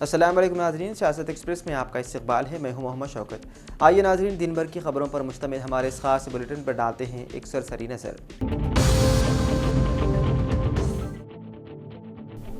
السلام علیکم ناظرین، سیاست ایکسپریس میں آپ کا استقبال ہے۔ میں ہوں محمد شوکت۔ آئیے ناظرین، دن بھر کی خبروں پر مشتمل ہمارے اس خاص بلیٹن پر ڈالتے ہیں ایک سرسری نظر۔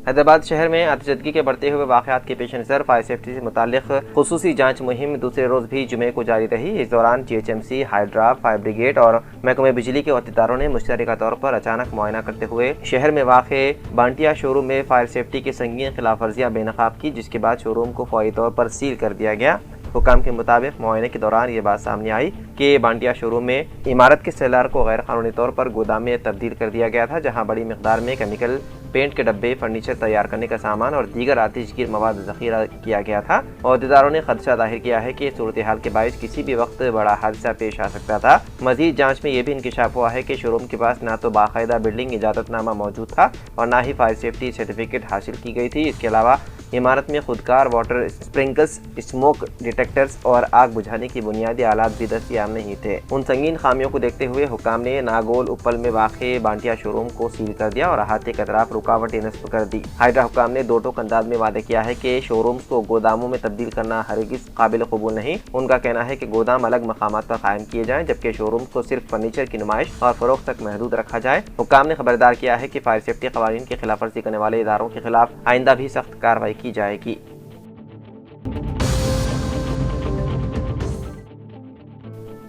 حیدرآباد شہر میں آتشزدگی کے بڑھتے ہوئے واقعات کے پیش نظر فائر سیفٹی سے متعلق خصوصی جانچ مہم دوسرے روز بھی جمعے کو جاری رہی۔ اس دوران GHMC، ہائیڈرا، فائر بریگیڈ اور محکمہ بجلی کے عہدیداروں نے مشترکہ طور پر اچانک معائنہ کرتے ہوئے شہر میں واقع بانٹیا شو روم میں فائر سیفٹی کی سنگین خلاف ورزیاں بے نقاب کی، جس کے بعد شو روم کو فوری طور پر سیل کر دیا گیا۔ حکام کے مطابق معائنے کے دوران یہ بات سامنے آئی کہ بانٹیا شو روم میں عمارت کے سیلار کو غیر قانونی طور پر گودام میں تبدیل کر دیا گیا تھا، جہاں بڑی مقدار میں کیمیکل، پینٹ کے ڈبے، فرنیچر تیار کرنے کا سامان اور دیگر آتش گیر مواد ذخیرہ کیا گیا تھا۔ عہدیداروں نے خدشہ ظاہر کیا ہے کہ صورتحال کے باعث کسی بھی وقت بڑا حادثہ پیش آ سکتا تھا۔ مزید جانچ میں یہ بھی انکشاف ہوا ہے کہ شو روم کے پاس نہ تو باقاعدہ بلڈنگ اجازت نامہ موجود تھا اور نہ ہی فائر سیفٹی سرٹیفکیٹ حاصل کی گئی تھی۔ اس کے علاوہ عمارت میں خودکار واٹر اسپرنکلرز، اسموک ڈیٹیکٹرز اور آگ بجھانے کی بنیادی آلات بھی دستیاب نہیں تھے۔ ان سنگین خامیوں کو دیکھتے ہوئے حکام نے ناگول اپل میں واقع بانٹیا شو روم کو سیل کر دیا اور احاطے کے اطراف رکاوٹیں نصب کر دی۔ ہائیڈرا حکام نے دو ٹوک انداز میں وعدہ کیا ہے کہ شو رومز کو گوداموں میں تبدیل کرنا ہرگز قابل قبول نہیں۔ ان کا کہنا ہے کہ گودام الگ مقامات پر قائم کیے جائیں، جبکہ شو رومز کو صرف فرنیچر کی نمائش اور فروخت تک محدود رکھا جائے۔ حکام نے خبردار کیا ہے کہ فائر سیفٹی قوانین کی خلاف ورزی کرنے والے اداروں کے خلاف آئندہ بھی سخت کارروائی کی جائے گی۔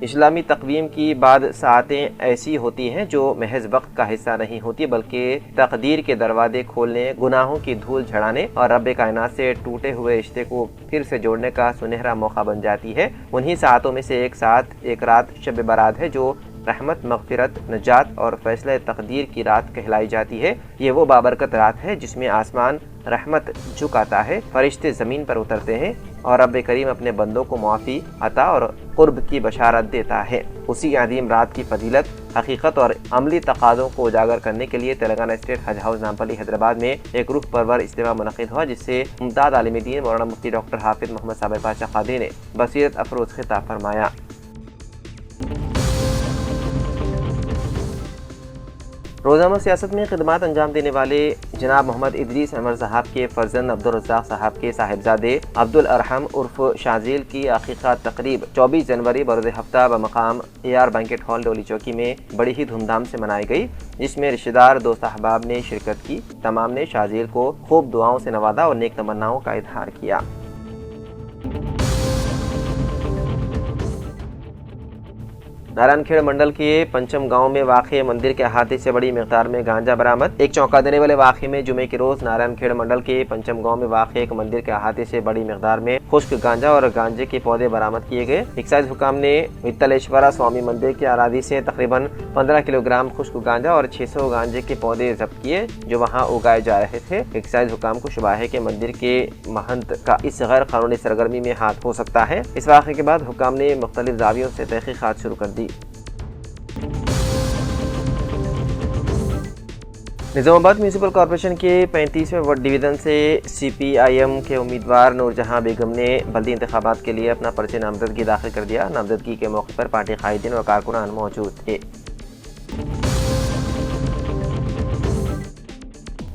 اسلامی تقویم کی بعض ساعتیں ایسی ہوتی ہیں جو محض وقت کا حصہ نہیں ہوتی، بلکہ تقدیر کے دروازے کھولنے، گناہوں کی دھول جھڑانے اور رب کائنات سے ٹوٹے ہوئے رشتے کو پھر سے جوڑنے کا سنہرا موقع بن جاتی ہے۔ انہی ساعتوں میں سے ایک رات شب برات ہے جو رحمت، مغفرت، نجات اور فیصلہ تقدیر کی رات کہلائی جاتی ہے۔ یہ وہ بابرکت رات ہے جس میں آسمان رحمت جھکاتا ہے، فرشتے زمین پر اترتے ہیں اور رب کریم اپنے بندوں کو معافی، عطا اور قرب کی بشارت دیتا ہے۔ اسی عظیم رات کی فضیلت، حقیقت اور عملی تقاضوں کو اجاگر کرنے کے لیے تلنگانہ اسٹیٹ حج ہاؤس نامپلی حیدرآباد میں ایک روح پرور اجتماع منعقد ہوا، جس سے ممتاز عالم دین مولانا مفتی ڈاکٹر حافظ محمد صابر پاشا قادری نے بصیرت افروز خطاب فرمایا۔ روزانہ سیاست میں خدمات انجام دینے والے جناب محمد ادریس انور صاحب کے فرزند عبدالرزاق صاحب کے صاحبزادے عبدالارحم عرف شازیل کی عقیقہ تقریب 24 جنوری بروز ہفتہ بمقام AR بینکٹ ہال ڈولی چوکی میں بڑی ہی دھوم دھام سے منائی گئی، جس میں رشتہ دار، دوست احباب نے شرکت کی۔ تمام نے شازیل کو خوب دعاؤں سے نوازا اور نیک تمناؤں کا اظہار کیا۔ نارائن کھیڑ منڈل کے پنچم گاؤں میں واقع مندر کے احاطے سے بڑی مقدار میں گانجا برآمد۔ ایک چونکا دینے والے واقعے میں جمعے کے روز نارائن کھیڑ منڈل کے پنچم گاؤں میں واقع ایک مندر کے احاطے سے بڑی مقدار میں خشک گانجا اور گانجے کے پودے برآمد کیے گئے۔ ایکسائز حکام نے وتلیشورا سوامی مندر کے اراضی سے تقریباً 15 کلو گرام خشک گانجا اور 600 گانجے کے پودے ضبط کیے، جو وہاں اگائے جا رہے تھے۔ ایکسائز حکام کو شبہ ہے کہ مندر کے مہنت کا اس غیر قانونی سرگرمی میں ہاتھ ہو سکتا ہے۔ اس واقعے کے بعد حکام نے مختلف زاویوں سے تحقیقات شروع کر دی۔ نظام آباد میونسپل کارپوریشن کے 35ویں وارڈ ڈویژن سے CPIM کے امیدوار نور جہاں بیگم نے بلدی انتخابات کے لیے اپنا پرچہ نامزدگی داخل کر دیا۔ نامزدگی کے موقع پر پارٹی قائدین اور کارکنان موجود تھے۔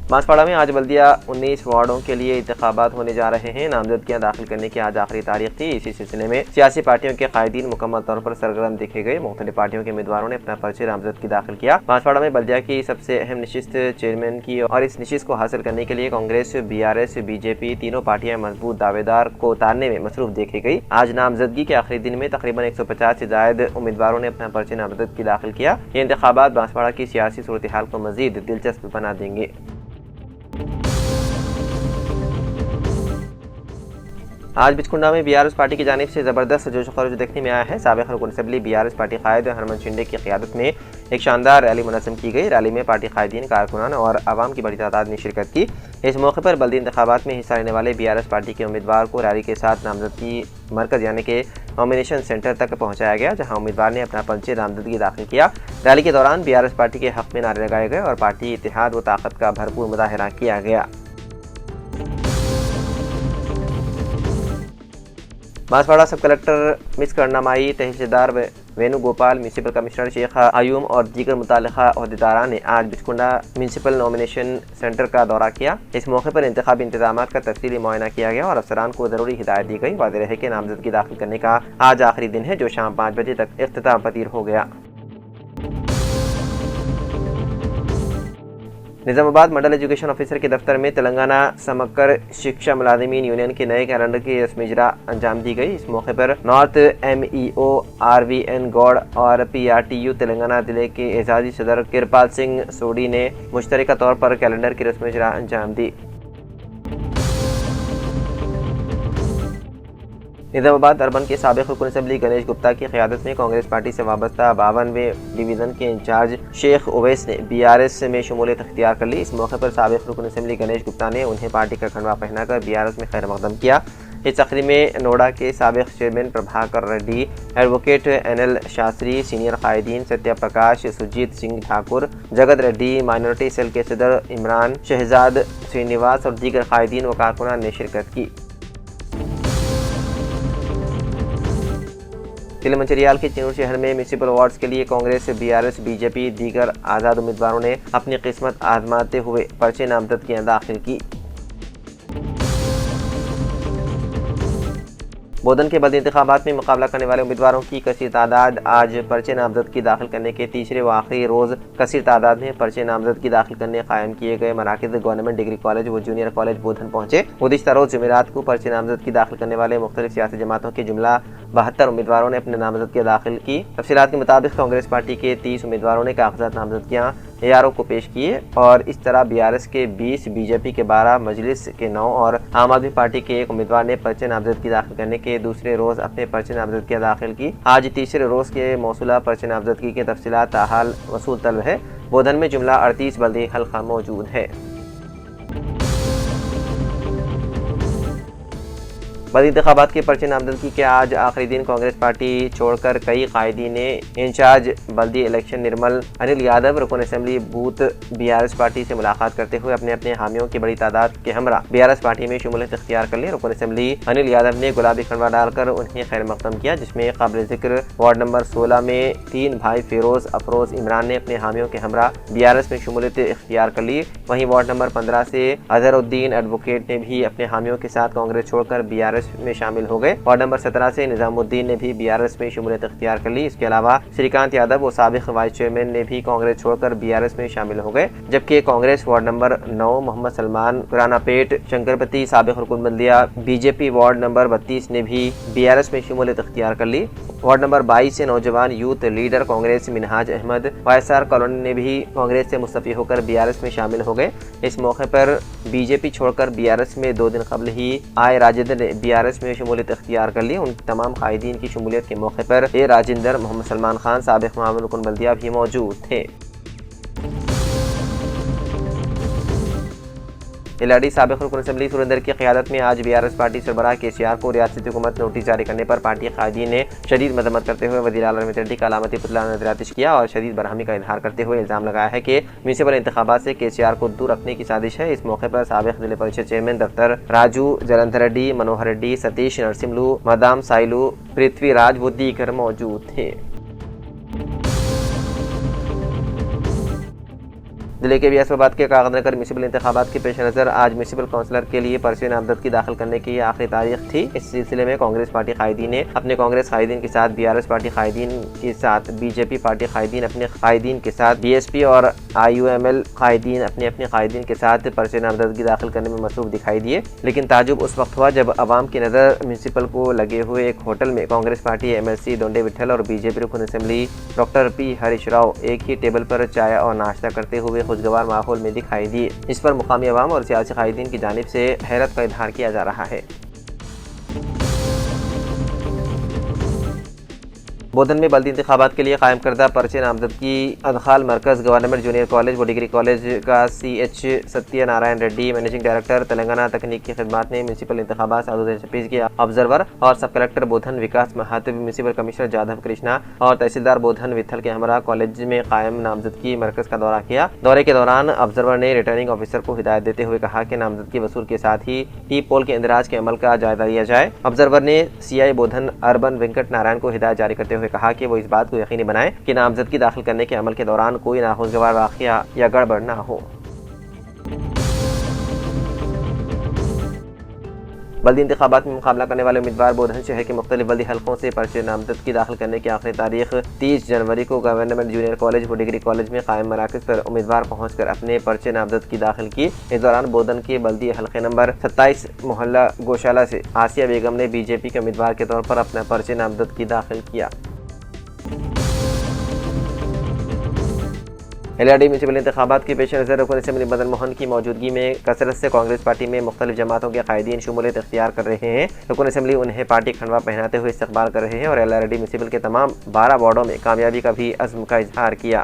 بانسواڑہ میں آج بلدیہ 19 وارڈوں کے لیے انتخابات ہونے جا رہے ہیں۔ نامزدگیاں داخل کرنے کی آج آخری تاریخ تھی۔ اسی سلسلے میں سیاسی پارٹیوں کے قائدین مکمل طور پر سرگرم دیکھے گئے۔ مختلف پارٹیوں کے امیدواروں نے اپنا پرچہ نامزدگی داخل کیا۔ بانسواڑہ میں بلدیہ کی سب سے اہم نشست چیئرمین کی اور اس نشست کو حاصل کرنے کے لیے کانگریس، BRS، BJP تینوں پارٹیاں مضبوط دعوے دار کو اتارنے میں مصروف دیکھی گئی۔ آج نامزدگی کے آخری دن میں تقریباً 150 سے زائد امیدواروں نے اپنا پرچہ نامزدگی داخل کیا۔ یہ انتخابات بانسواڑہ کی سیاسی صورتحال کو مزید دلچسپ بنا دیں گے۔ آج بچکنڈا میں BRS پارٹی کی جانب سے زبردست جوش و خروش دیکھنے میں آیا ہے۔ سابق رکن اسمبلی BRS پارٹی قائد ہرمن شنڈے کی قیادت میں ایک شاندار ریلی منظم کی گئی۔ ریلی میں پارٹی قائدین، کارکنان اور عوام کی بڑی تعداد نے شرکت کی۔ اس موقع پر بلدی انتخابات میں حصہ لینے والے BRS پارٹی کے امیدوار کو ریلی کے ساتھ نامزدگی مرکز یعنی کہ نامینیشن سینٹر تک پہنچایا گیا، جہاں امیدوار نے اپنا پرچہ نامزدگی داخل کیا۔ ریلی کے دوران BRS پارٹی کے حق میں نعرے لگائے گئے اور پارٹی اتحاد و طاقت کا بھرپور مظاہرہ کیا گیا۔ بانسواڑہ سب کلکٹر مس کرنامائی تحصیلدار وینو گوپال، میونسپل کمشنر شیخ ایوم اور دیگر متعلقہ عہدیداران نے آج بچکنڈا میونسپل نامینیشن سینٹر کا دورہ کیا۔ اس موقع پر انتخابی انتظامات کا تفصیلی معائنہ کیا گیا اور افسران کو ضروری ہدایت دی گئی۔ واضح رہے کہ نامزدگی داخل کرنے کا آج آخری دن ہے جو شام 5 بجے تک اختتام پذیر ہو گیا۔ نظام آباد منڈل ایجوکیشن آفیسر کے دفتر میں تلنگانہ سمکر شکشا ملازمین یونین کے نئے کیلنڈر کی رسمی اجرا انجام دی گئی۔ اس موقع پر نارتھ ایم ای او RVN گوڑ اور PRTU تلنگانہ ضلع کے اعزازی صدر کرپال سنگھ سوڈی نے مشترکہ طور پر کیلنڈر کی رسمی اجرا انجام دی۔ نظام آباد اربن کے سابق رکن اسمبلی گنیش گپتا کی قیادت میں کانگریس پارٹی سے وابستہ 52ویں ڈویژن کے انچارج شیخ اویس نے BRS میں شمولیت اختیار کر لی۔ اس موقع پر سابق رکن اسمبلی گنیش گپتا نے انہیں پارٹی کا کھنڈوا پہنا کر BRS میں خیر مقدم کیا۔ اس تقریب میں نوڈا کے سابق chairman Prabhakar ready, advocate NL Shastri, senior قائدین ستیہ پرکاش، سرجیت سنگھ ٹھاکر، جگت ریڈی، مائنورٹی سیل کے صدر عمران شہزاد سرینیواس اور دیگر قائدین و کارکنان نے شرکت کی۔ ضلع منچریال کے چنور شہر میں میونسپل وارڈز کے لیے کانگریس، BRS، BJP دیگر آزاد امیدواروں نے اپنی قسمت آزماتے ہوئے پرچے نامزدگیاں داخل کی۔ بودھن کے بلدی انتخابات میں مقابلہ کرنے والے امیدواروں کی کثیر تعداد آج پرچے نامزدگی داخل کرنے کے تیسرے و آخری روز کثیر تعداد میں پرچے نامزدگی داخل کرنے قائم کیے گئے مراکز گورنمنٹ ڈگری کالج و جونیئر کالج بودھن پہنچے۔ گزشتہ روز جمعرات کو پرچے نامزدگی داخل کرنے والے مختلف سیاسی جماعتوں کے جملہ 72 امیدواروں نے اپنے نامزدگیاں داخل کی۔ تفصیلات کے مطابق کانگریس پارٹی کے 30 امیدواروں نے کاغذات نامزدگیاں ARO کو پیش کیے اور اس طرح BRS کے 20، BJP کے 12، مجلس کے 9 اور عام آدمی پارٹی کے 1 امیدوار نے پرچے نامزدگی داخل کرنے کے دوسرے روز اپنے پرچے نامزدگیاں داخل کی۔ آج تیسرے روز کے موصولہ پرچے نامزدگی کی تفصیلات تاحال وصول طلب ہے۔ بودھن میں جملہ 38 بلدی حلقہ موجود ہے۔ بلدی انتخابات کے پرچے نامزدگی کے آج آخری دن کانگریس پارٹی چھوڑ کر کئی قائدین نے انچارج بلدی الیکشن نرمل انل یادو رکن اسمبلی بوتھ BRS پارٹی سے ملاقات کرتے ہوئے اپنے اپنے حامیوں کی بڑی تعداد کے ہمراہ BRS پارٹی میں شمولیت اختیار کر لی۔ رکن اسمبلی انل یادو نے گلابی کھنڈوا ڈال کر انہیں خیر مقدم کیا، جس میں قابل ذکر وارڈ نمبر 16 میں 3 بھائی فیروز افروز عمران نے اپنے حامیوں کے ہمراہ BRS میں شمولیت اختیار کر لی۔ وہیں وارڈ نمبر 15 سے اظہر الدین ایڈوکیٹ نے بھی اپنے حامیوں کے ساتھ کانگریس چھوڑ کر BRS میں شامل ہو گئے۔ وارڈ نمبر 17 سے نظام الدین نے بھی BRS میں شمولیت اختیار کر لی۔ اس کے علاوہ سری کانت یادو و سابق وائس چیئرمین نے بھی کانگریس چھوڑ کر BRS میں شامل ہو گئے، جبکہ کانگریس وارڈ نمبر 9 محمد سلمان رانا پیٹ شنکرپتی سابق رکن بلدیہ BJP وارڈ نمبر 32 نے بھی BRS میں شمولیت اختیار کر لی۔ وارڈ نمبر 22 سے نوجوان یوتھ لیڈر کانگریس منہاج احمد وائسار کالونی نے بھی کانگریس سے مستعفی ہو کر BRS میں شامل ہو گئے۔ اس موقع پر BJP چھوڑ کر BRS میں 2 دن قبل ہی آئے راجندر نے BRS میں شمولیت اختیار کر لی۔ ان تمام قائدین کی شمولیت کے موقع پر راجندر، محمد سلمان خان سابق معاون رکن بلدیہ بھی موجود تھے۔ LRD سابق رکن اسمبلی سریندر کی قیادت میں آج BRS پارٹی سربراہ KCR کو ریاستی حکومت نوٹس جاری کرنے پر پارٹی قائدین نے شدید مذمت کرتے ہوئے وزیر اعلیٰ رمیت ریڈی کا علامتی پتلا نظر آتش کیا اور شدید برہمی کا اظہار کرتے ہوئے الزام لگایا ہے کہ میونسپل انتخابات سے KCR کو دور رکھنے کی سازش ہے۔ اس موقع پر سابق ضلع پریشد چیئرمین دفتر راجو جلندھر ریڈی، منوہر ریڈی، ستیش نرسملو، مدام سائلو، پرتھوی راج و دیگر موجود تھے۔ ضلع کے اسلام آباد کے کاغذ نگر میونسپل انتخابات کے پیش نظر آج میونسپل کونسلر کے لیے پرچے نامزدگی داخل کرنے کی آخری تاریخ تھی۔ اس سلسلے میں کانگریس پارٹی قائدین نے اپنے کانگریس قائدین کے ساتھ، BRS پارٹی قائدین کے ساتھ، BJP پارٹی قائدین اپنے قائدین کے ساتھ، BSP اور IUML قائدین اپنے قائدین کے ساتھ پرچے نامزدگی داخل کرنے میں مصروف دکھائی دیے۔ لیکن تعجب اس وقت ہوا جب عوام کی نظر میونسپل کو لگے ہوئے ایک ہوٹل میں کانگریس پارٹی MLC دونڈے وٹھل اور BJP رکن assembly doctor P Harish Rao ایک ہی ٹیبل پر چائے اور ناشتہ کرتے ہوئے خوشگوار ماحول میں دکھائی دیے۔ اس پر مقامی عوام اور سیاسی قائدین کی جانب سے حیرت کا اظہار کیا جا رہا ہے۔ بودھن میں بلدی انتخابات کے لیے قائم کردہ پرچے نامزدگی ادخال مرکز گورنمنٹ جونیئر کالج و ڈگری کالج کا CH Satya Narayan Reddy managing director Telangana تکنیکی خدمات نے میونسپل انتخابات 2026 کے آبزرور اور sub collector Bodhan Vikas Mahato, municipal commissioner Jadu Krishna اور تحصیلدار بودھن وتھل کے ہمراہ کالج میں قائم نامزدگی مرکز کا دورہ کیا۔ دورے کے دوران آبزرور نے ریٹرننگ آفیسر کو ہدایت دیتے ہوئے کہا کہ نامزدگی وصول کے ساتھ ہی ٹی پول کے اندراج کے عمل کا جائزہ لیا جائے۔ آبزرور نے CI بودھن اربن وینکٹ نارائن کو ہدایت جاری کرتے ہوئے کہا کہ وہ اس بات کو یقینی بنائیں کہ نامزدگی داخل کرنے کے عمل کے دوران کوئی ناخوشگوار واقعہ یا گڑبڑ نہ ہو۔ بلدی انتخابات میں مقابلہ کرنے والے امیدوار بودھن شہر کے مختلف بلدی حلقوں سے پرچے نامزدگی داخل کرنے کی آخری تاریخ 30 جنوری کو گورنمنٹ جونیئر کالج و ڈگری کالج میں قائم مراکز پر امیدوار پہنچ کر اپنے پرچے نامزدگی داخل کی۔ اس دوران بودھن کے بلدی حلقے نمبر 27 محلہ گوشالہ سے آسیہ بیگم نے بی جے پی کے امیدوار کے طور پر اپنا پرچے نامزدگی داخل کیا۔ ایل آر ڈی میونسپل انتخابات کے پیش نظر رکن اسمبلی مدن موہن کی موجودگی میں کثرت سے کانگریس پارٹی میں مختلف جماعتوں کے قائدین شمولیت اختیار کر رہے ہیں۔ رکن اسمبلی انہیں پارٹی کھنڈوا پہناتے ہوئے استقبال کر رہے ہیں اور ایل آر ڈی میونسپل کے تمام 12 وارڈوں میں کامیابی کا بھی عزم کا اظہار کیا۔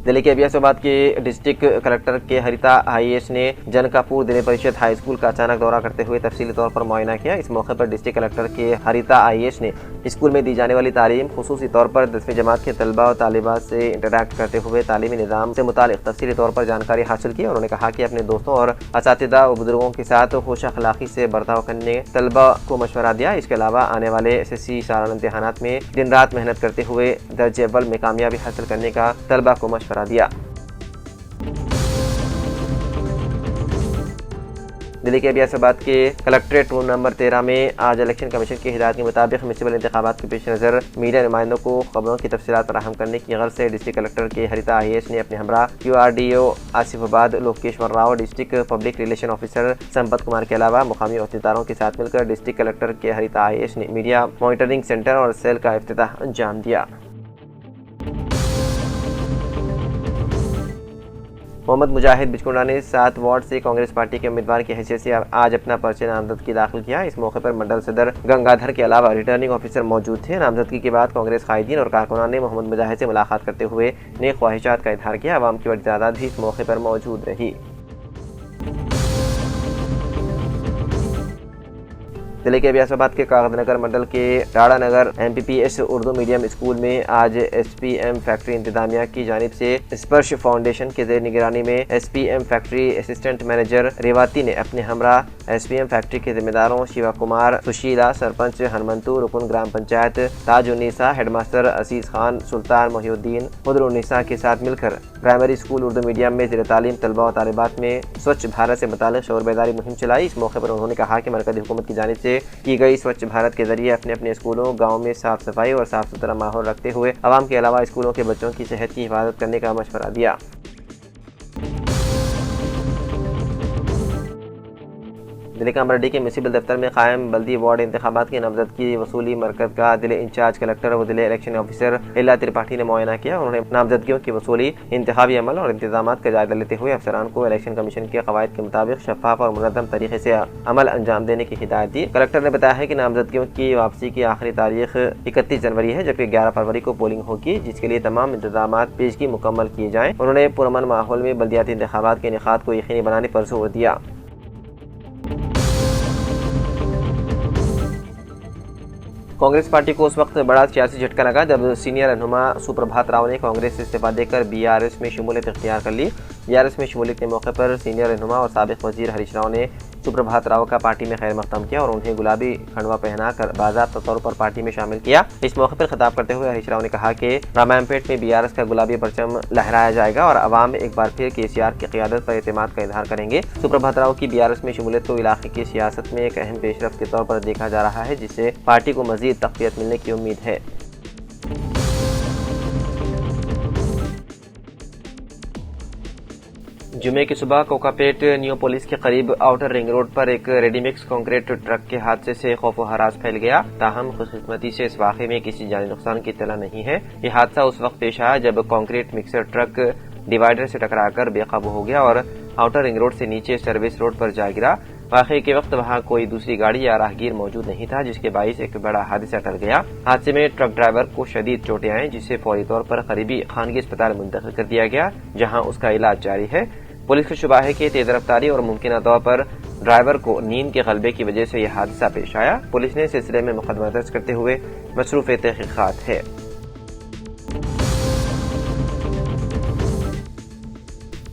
دلی کے ابیاس آباد کے ڈسٹرکٹ کلکٹر کے ہریتا آئی اے ایس نے جن کپور ضلع پریشد ہائی اسکول کا اچانک دورہ کرتے ہوئے تفصیلی طور پر معائنہ کیا۔ اس موقع پر ڈسٹرکٹ کلکٹر کے ہریتا آئی اے ایس نے اسکول میں دی جانے والی تعلیم، خصوصی طور پر 10ویں جماعت کے طلباء و طالبات سے انٹریکٹ کرتے ہوئے تعلیمی نظام سے متعلق تفصیلی طور پر جانکاری حاصل کی۔ انہوں نے کہا کہ اپنے دوستوں اور اساتذہ و بزرگوں کے ساتھ خوش اخلاقی سے برتاؤ کرنے طلباء کو مشورہ دیا۔ اس کے علاوہ آنے والے SSC سالانہ امتحانات میں دن رات محنت کرتے ہوئے درجہ اول میں کامیابی حاصل کرنے کا طلباء کو مشورہ دیا۔ دلی کے ابیاس آباد کے کلکٹریٹ روم نمبر 13 میں آج الیکشن کمیشن کی ہدایت کے مطابق میونسپل انتخابات کے پیش نظر میڈیا نمائندوں کو خبروں کی تفصیلات فراہم کرنے کی غرض سے ڈسٹرکٹ کلکٹر کے ہریتا آئی اے ایس نے اپنے ہمراہ QRDO Asifabad Lokeshwar Rao, district public relation officer Sampath Kumar کے علاوہ مقامی عہدیداروں کے ساتھ مل کر ڈسٹرکٹ کلکٹر کے ہریتا آئی اے ایس نے میڈیا مانیٹرنگ سینٹر اور سیل کا افتتاح انجام دیا۔ محمد مجاہد بچکنڈا نے 7 وارڈ سے کانگریس پارٹی کے امیدوار کی حیثیت سے آج اپنا پرچہ نامزدگی داخل کیا۔ اس موقع پر منڈل صدر گنگادھر کے علاوہ ریٹرننگ آفیسر موجود تھے۔ نامزدگی کے بعد کانگریس قائدین اور کارکنان نے محمد مجاہد سے ملاقات کرتے ہوئے نیک خواہشات کا اظہار کیا۔ عوام کی بڑی تعداد بھی اس موقع پر موجود رہی۔ ضلع کے ابیاس آباد کے کاغذ نگر منڈل کے Dadanagar MPPS Urdu medium school میں آج SPM فیکٹری انتظامیہ کی جانب سے اسپرش فاؤنڈیشن کے زیر نگرانی میں SPM فیکٹری اسسٹنٹ مینیجر ریواتی نے اپنے ہمراہ SPM فیکٹری کے ذمہ داروں شیوا کمار، سشیلا، سرپنچ ہنمنتو، رکن گرام پنچایت تاج النساء، ہیڈ ماسٹر عزیز خان، سلطان محی الدین، خضر النساء کے ساتھ مل کر پرائمری اسکول اردو میڈیم میں زیر تعلیم طلباء و طالبات میں سوچھ بھارت سے متعلق شعور بیداری مہم چلائی۔ اس موقع پر انہوں نے کہا کہ مرکزی حکومت کی جانب سے کی گئی سوچھ بھارت کے ذریعے اپنے اپنے اسکولوں، گاؤں میں صاف صفائی اور صاف ستھرا ماحول رکھتے ہوئے عوام کے علاوہ اسکولوں کے بچوں کی صحت کی حفاظت کرنے کا مشورہ دیا۔ ضلع کامرڈی کے میونسپل دفتر میں قائم بلدی وارڈ انتخابات کی نامزدگی وصولی مرکز کا ضلع انچارج کلکٹر و ضلع الیکشن آفیسر ایلا ترپاٹھی نے معائنہ کیا۔ انہوں نے نامزدگیوں کی وصولی، انتخابی عمل اور انتظامات کا جائزہ لیتے ہوئے افسران کو الیکشن کمیشن کے قواعد کے مطابق شفاف اور منظم طریقے سے عمل انجام دینے کی ہدایت دی۔ کلکٹر نے بتایا ہے کہ نامزدگیوں کی واپسی کی آخری تاریخ 31 جنوری ہے، جبکہ 11 فروری کو پولنگ ہوگی، جس کے لیے تمام انتظامات پیشگی مکمل کیے جائیں۔ انہوں نے پرامن ماحول میں بلدیاتی انتخابات کے انعقاد کو یقینی بنانے پر زور دیا۔ کانگریس پارٹی کو اس وقت بڑا سیاسی جھٹکا لگا جب سینئر رہنما سپربھات راؤ نے کانگریس سے استعفیٰ دے کر BRS میں شمولیت اختیار کر لی۔ BRS میں شمولیت کے موقع پر سینئر رہنما اور سابق وزیر ہریش راؤ نے سپربھات راؤ کا پارٹی میں خیر مقدم کیا اور انہیں گلابی کھنڈوا پہنا کر باضابطہ طور پر پارٹی میں شامل کیا۔ اس موقع پر خطاب کرتے ہوئے ہریش راؤ نے کہا کہ رامائن پیٹ میں BRS کا گلابی پرچم لہرایا جائے گا اور عوام ایک بار پھر KCR کی قیادت پر اعتماد کا اظہار کریں گے۔ سپربھات راؤ کی BRS میں شمولیت کو علاقے کی سیاست میں ایک اہم پیش رفت کے طور پر دیکھا جا رہا ہے، جس سے پارٹی کو مزید تقویت ملنے کی امید ہے۔ جمعے کی صبح کوکاپیٹ نیو پولیس کے قریب آؤٹر رنگ روڈ پر ایک ریڈی مکس کنکریٹ ٹرک کے حادثے سے خوف و ہراس پھیل گیا۔ تاہم خوش قسمتی سے اس واقعے میں کسی جانی نقصان کی اطلاع نہیں ہے۔ یہ حادثہ اس وقت پیش آیا جب کنکریٹ مکسر ٹرک ڈیوائیڈر سے ٹکرا کر بے قابو ہو گیا اور آؤٹر رنگ روڈ سے نیچے سروس روڈ پر جا گرا۔ واقعے کے وقت وہاں کوئی دوسری گاڑی یا راہگیر موجود نہیں تھا، جس کے باعث ایک بڑا حادثہ ٹل گیا۔ حادثے میں ٹرک ڈرائیور کو شدید چوٹیں آئیں، جسے فوری طور پر قریبی خانگی اسپتال منتقل کر دیا گیا، جہاں اس کا علاج جاری ہے۔ پولیس کو شبہ ہے کہ تیز رفتاری اور ممکنہ طور پر ڈرائیور کو نیند کے غلبے کی وجہ سے یہ حادثہ پیش آیا۔ پولیس نے سلسلے میں مقدمہ درج کرتے ہوئے مصروف تحقیقات ہے۔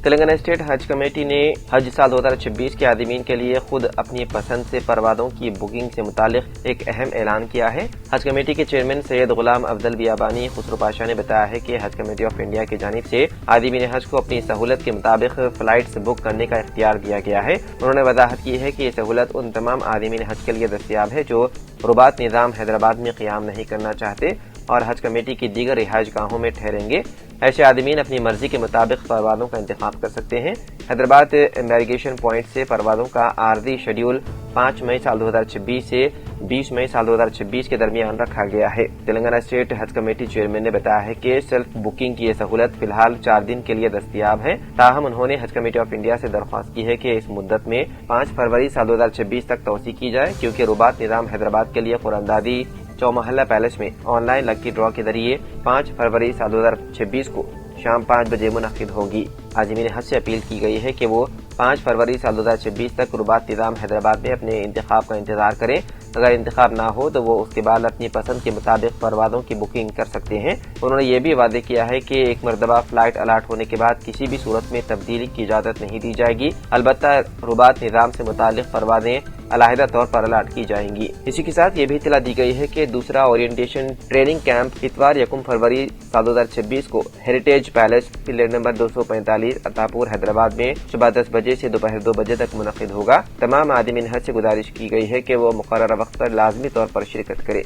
تلنگانہ اسٹیٹ حج کمیٹی نے حج سال 2026 کے عازمین کے لیے خود اپنی پسند سے پروازوں کی بکنگ سے متعلق ایک اہم اعلان کیا ہے۔ حج کمیٹی کے چیئرمین سید غلام افضل بیابانی خسرو پاشا نے بتایا ہے کہ حج کمیٹی آف انڈیا کی جانب سے عازمین حج کو اپنی سہولت کے مطابق فلائٹس بک کرنے کا اختیار دیا گیا ہے۔ انہوں نے وضاحت کی ہے کہ یہ سہولت ان تمام عازمین حج کے لیے دستیاب ہے جو رباط نظام حیدرآباد میں قیام نہیں کرنا چاہتے اور حج کمیٹی کی دیگر رہائش گاہوں میں ٹھہریں گے۔ ایسے عازمین اپنی مرضی کے مطابق پروازوں کا انتخاب کر سکتے ہیں۔ حیدرآباد امیگریشن پوائنٹ سے پروازوں کا عارضی شیڈول 5 مئی سال 2026 سے 20 مئی سال 2026 کے درمیان رکھا گیا ہے۔ تلنگانہ اسٹیٹ حج کمیٹی چیئرمین نے بتایا ہے کہ سیلف بکنگ کی یہ سہولت فی الحال 4 دن کے لیے دستیاب ہے، تاہم انہوں نے حج کمیٹی آف انڈیا سے درخواست کی ہے کہ اس مدت میں 5 فروری سال 2026 تک توسیع کی جائے، کیونکہ رباط نظام حیدرآباد کے لیے قراندادی چومحلہ پیلس میں آن لائن لکی ڈرا کے ذریعے 5 فروری سال 2026 کو شام 5 بجے منعقد ہوگی۔ عازمین حج سے اپیل کی گئی ہے کہ وہ 5 فروری سال 2026 تک رباط نظام حیدرآباد میں اپنے انتخاب کا انتظار کریں۔ اگر انتخاب نہ ہو تو وہ اس کے بعد اپنی پسند کے مطابق پروازوں کی بکنگ کر سکتے ہیں۔ انہوں نے یہ بھی واضح کیا ہے کہ ایک مرتبہ فلائٹ الاٹ ہونے کے بعد کسی بھی صورت میں تبدیلی کی اجازت نہیں دی جائے گی، البتہ رباط نظام سے متعلق پروازیں علیحدہ طور پر الاٹ کی جائیں گی۔ اسی کے ساتھ یہ بھی اطلاع دی گئی ہے کہ دوسرا اورینٹیشن ٹریننگ کیمپ اتوار 1 فروری سال 2026 کو heritage palace pillar number 245 Attapur Hyderabad میں صبح 10 بجے سے دوپہر 2 بجے تک منعقد ہوگا۔ تمام عازمین حج سے گزارش کی گئی ہے کہ وہ مقررہ وقت پر لازمی طور پر شرکت کرے۔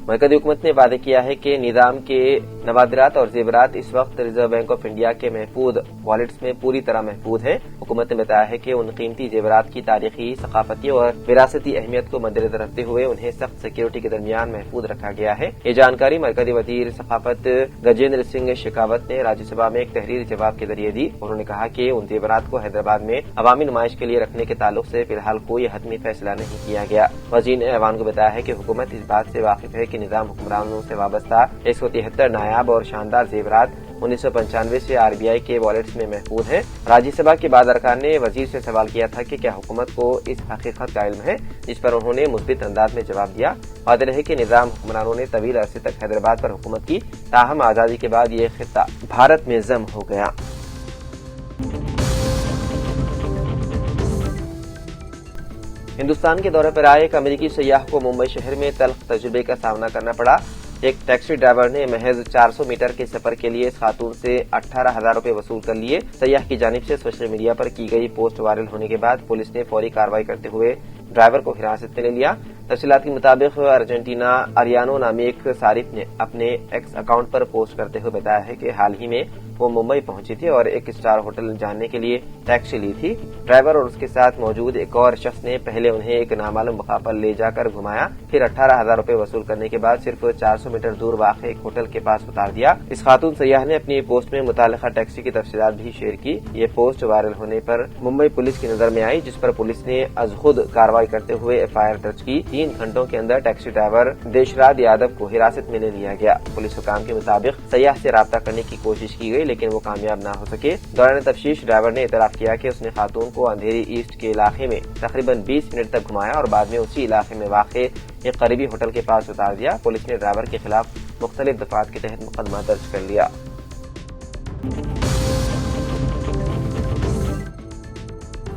مرکزی حکومت نے وعدہ کیا ہے کہ نظام کے نوادرات اور زیورات اس وقت ریزرو بینک آف انڈیا کے محفوظ والیٹس میں پوری طرح محفوظ ہیں۔ حکومت نے بتایا ہے کہ ان قیمتی زیورات کی تاریخی، ثقافتی اور وراثتی اہمیت کو مدنظر رکھتے ہوئے انہیں سخت سیکیورٹی کے درمیان محفوظ رکھا گیا ہے۔ یہ جانکاری مرکزی وزیر ثقافت گجیندر سنگھ شیخاوت نے راجیہ سبھا میں ایک تحریری جواب کے ذریعے دی۔ انہوں نے کہا کہ ان زیورات کو حیدرآباد میں عوامی نمائش کے لیے رکھنے کے تعلق سے فی الحال کوئی حتمی فیصلہ نہیں کیا گیا۔ وزیر نے ایوان کو بتایا ہے کہ حکومت اس بات سے واقف ہے کہ نظام حکمرانوں سے وابستہ 173 نایاب اور شاندار زیورات 1995 سے RBI کے والیٹس میں محفوظ ہیں۔ راجیہ سبھا کے بعض ارکان نے وزیر سے سوال کیا تھا کہ کیا حکومت کو اس حقیقت کا علم ہے، جس پر انہوں نے مثبت انداز میں جواب دیا۔ واضح ہے کہ نظام حکمرانوں نے طویل عرصے تک حیدرآباد پر حکومت کی، تاہم آزادی کے بعد یہ خطہ بھارت میں ضم ہو گیا۔ ہندوستان کے دورے پر آئے ایک امریکی سیاح کو ممبئی شہر میں تلخ تجربے کا سامنا کرنا پڑا۔ ایک ٹیکسی ڈرائیور نے محض 400 میٹر کے سفر کے لیے اس خاتون سے 18,000 روپے وصول کر لیے۔ سیاح کی جانب سے سوشل میڈیا پر کی گئی پوسٹ وائرل ہونے کے بعد پولیس نے فوری کارروائی کرتے ہوئے ڈرائیور کو حراست میں لے لیا۔ تفصیلات کے مطابق ارجنٹینا اریانو نامی ایک صارف نے اپنے ایکس اکاؤنٹ پر پوسٹ کرتے ہوئے بتایا ہے کہ حال ہی میں وہ ممبئی پہنچی تھی اور ایک اسٹار ہوٹل جانے کے لیے ٹیکسی لی تھی۔ ڈرائیور اور اس کے ساتھ موجود ایک اور شخص نے پہلے انہیں ایک نامعلوم مقام پر لے جا کر گھمایا، پھر 18,000 روپے وصول کرنے کے بعد صرف 400 میٹر دور واقع ایک ہوٹل کے پاس اتار دیا۔ اس خاتون سیاح نے اپنی پوسٹ میں متعلقہ ٹیکسی کی تفصیلات بھی شیئر کی۔ یہ پوسٹ وائرل ہونے پر ممبئی پولیس کی نظر میں آئی، جس پر پولیس نے از خود کارروائی کرتے ہوئے FIR درج کی۔ 3 گھنٹوں کے اندر ٹیکسی ڈرائیور دیشراد یادو کو حراست میں لے لیا گیا۔ پولیس حکام کے مطابق سیاح سے رابطہ کرنے کی کوشش کی گئی لیکن وہ کامیاب نہ ہو سکے۔ دوران تفتیش ڈرائیور نے اعتراف کیا کہ اس نے خاتون کو اندھیری ایسٹ کے علاقے میں تقریباً 20 منٹ تک گھمایا اور بعد میں اسی علاقے میں واقع ایک قریبی ہوٹل کے پاس اتار دیا۔ پولیس نے ڈرائیور کے خلاف مختلف دفعات کے تحت مقدمہ درج کر لیا۔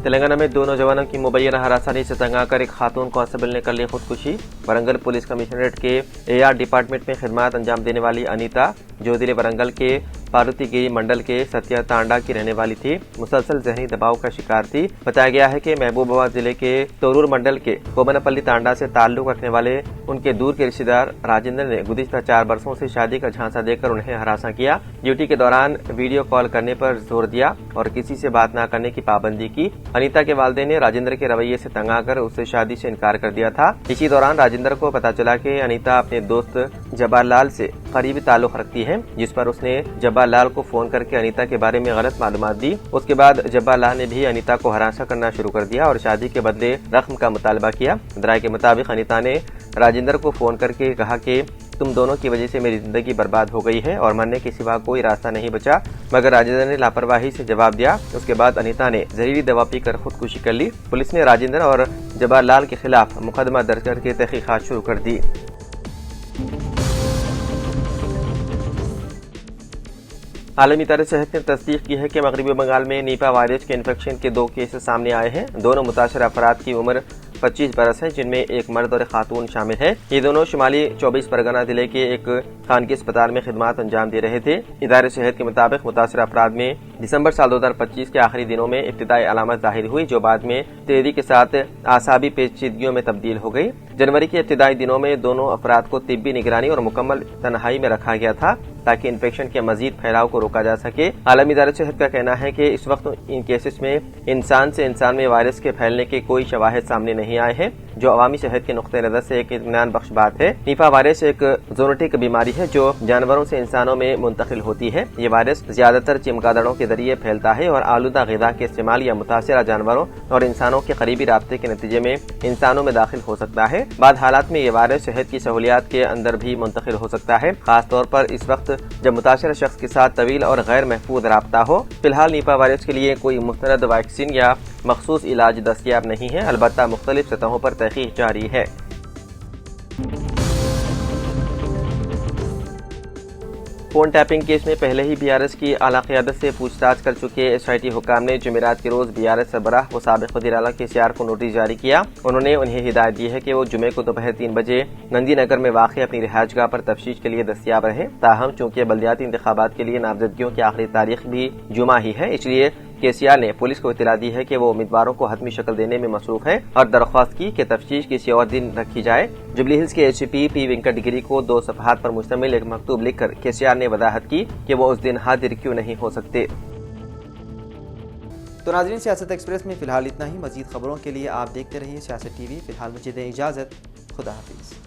تلنگانہ میں 2 نوجوانوں کی مبینہ ہراسانی سے تنگ آ کر ایک خاتون کانسٹیبل نے کر لی خودکشی۔ ورنگل پولیس کمشنریٹ کے AR ڈپارٹمنٹ میں خدمات انجام دینے والی انیتا، جو ضلع ورنگل کے پاروتی گیری منڈل کے ستیا تانڈا کی رہنے والی تھی، مسلسل ذہنی دباؤ کا شکار تھی۔ بتایا گیا ہے کہ محبوب آباد ضلع کے تورور منڈل کے کومنپلی تانڈا سے تعلق رکھنے والے ان کے دور کے رشتہ دار راجندر نے گزشتہ 4 برسوں سے شادی کا جھانسا دے کر انہیں ہراساں کیا۔ ڈیوٹی کے دوران ویڈیو کال کرنے پر زور دیا اور کسی سے بات نہ کرنے کی پابندی کی۔ انیتا کے والدین نے راجندر کے رویے سے تنگ آ کر اسے شادی سے انکار کر دیا تھا۔ اسی دوران راجندر کو پتہ چلا کہ انیتا اپنے دوست جبار لال سے قریبی تعلق رکھتی ہے، جس پر اس نے جبار لال کو فون کر کے انیتا کے بارے میں غلط معلومات دی۔ اس کے بعد جبار لال نے بھی انیتا کو ہراساں کرنا شروع کر دیا اور شادی کے بدلے رقم کا مطالبہ کیا۔ ذرائع کے مطابق انیتا نے راجندر کو فون کر کے کہا کہ تم دونوں کی وجہ سے میری زندگی برباد ہو گئی ہے اور مرنے کے سوا کوئی راستہ نہیں بچا، مگر راجندر نے لاپرواہی سے جواب دیا۔ اس کے بعد انیتا نے زہریلی دوا پی کر خودکشی کر لی۔ پولیس نے راجندر اور جبار لال کے خلاف مقدمہ درج کر کے تحقیقات شروع کر دی۔ عالمی ادارہ صحت نے تصدیق کی ہے کہ مغربی بنگال میں نیپا وائرس کے انفیکشن کے 2 کیسز سامنے آئے ہیں۔ دونوں متاثرہ افراد کی عمر 25 برس ہے، جن میں ایک مرد اور ایک خاتون شامل ہے۔ یہ دونوں شمالی 24 پرگنہ ضلع کے ایک خانگی اسپتال میں خدمات انجام دے رہے تھے۔ ادارہ صحت کے مطابق متاثرہ افراد میں دسمبر سال 2025 کے آخری دنوں میں ابتدائی علامت ظاہر ہوئی، جو بعد میں تیزی کے ساتھ اعصابی پیچیدگیوں میں تبدیل ہو گئی۔ جنوری کے ابتدائی دنوں میں دونوں افراد کو طبی نگرانی اور مکمل تنہائی میں رکھا گیا تھا تاکہ انفیکشن کے مزید پھیلاؤ کو روکا جا سکے۔ عالمی ادارہ صحت کا کہنا ہے کہ اس وقت ان کیسز میں انسان سے انسان میں وائرس کے پھیلنے کے کوئی شواہد سامنے نہیں آئے ہیں، جو عوامی صحت کے نقطہ نظر سے ایک اطمینان بخش بات ہے۔ نیپا وائرس ایک زونوٹک بیماری ہے جو جانوروں سے انسانوں میں منتقل ہوتی ہے۔ یہ وائرس زیادہ تر چمگادڑوں کے ذریعے پھیلتا ہے اور آلودہ غذا کے استعمال یا متاثرہ جانوروں اور انسانوں کے قریبی رابطے کے نتیجے میں انسانوں میں داخل ہو سکتا ہے۔ بعض حالات میں یہ وائرس صحت کی سہولیات کے اندر بھی منتقل ہو سکتا ہے، خاص طور پر اس وقت جب متاثرہ شخص کے ساتھ طویل اور غیر محفوظ رابطہ ہو۔ فی الحال نیپا وائرس کے لیے کوئی مستند ویکسین یا مخصوص علاج دستیاب نہیں ہے، البتہ مختلف سطحوں پر تحقیق جاری ہے۔ فون ٹیپنگ کیس میں پہلے ہی BRS کی اعلیٰ قیادت سے پوچھ تاچھ کر چکے SIT حکام نے جمعرات کے روز BRS سربراہ و سابق وزیر اعلیٰ KCR کو نوٹس جاری کیا۔ انہوں نے انہیں ہدایت دی ہے کہ وہ جمعے کو دوپہر 3 بجے نندی نگر میں واقع اپنی رہائش گاہ پر تفتیش کے لیے دستیاب رہیں۔ تاہم چونکہ بلدیاتی انتخابات کے لیے نامزدگیوں کی آخری تاریخ بھی جمعہ ہی ہے، اس لیے KCR نے پولیس کو اطلاع دی ہے کہ وہ امیدواروں کو حتمی شکل دینے میں مصروف ہے اور درخواست کی کہ تفتیش کسی اور دن رکھی جائے۔ جوبلی ہلز کے HCP P وینکٹ گری کو 2 صفحات پر مشتمل ایک مکتوب لکھ کر KCR نے وضاحت کی کہ وہ اس دن حاضر کیوں نہیں ہو سکتے۔ تو ناظرین، سیاست ایکسپریس میں فی الحال اتنا ہی۔ مزید خبروں کے لیے آپ دیکھتے رہیے سیاست TV۔ فی الحال مجھے دیں اجازت، خدا حافظ۔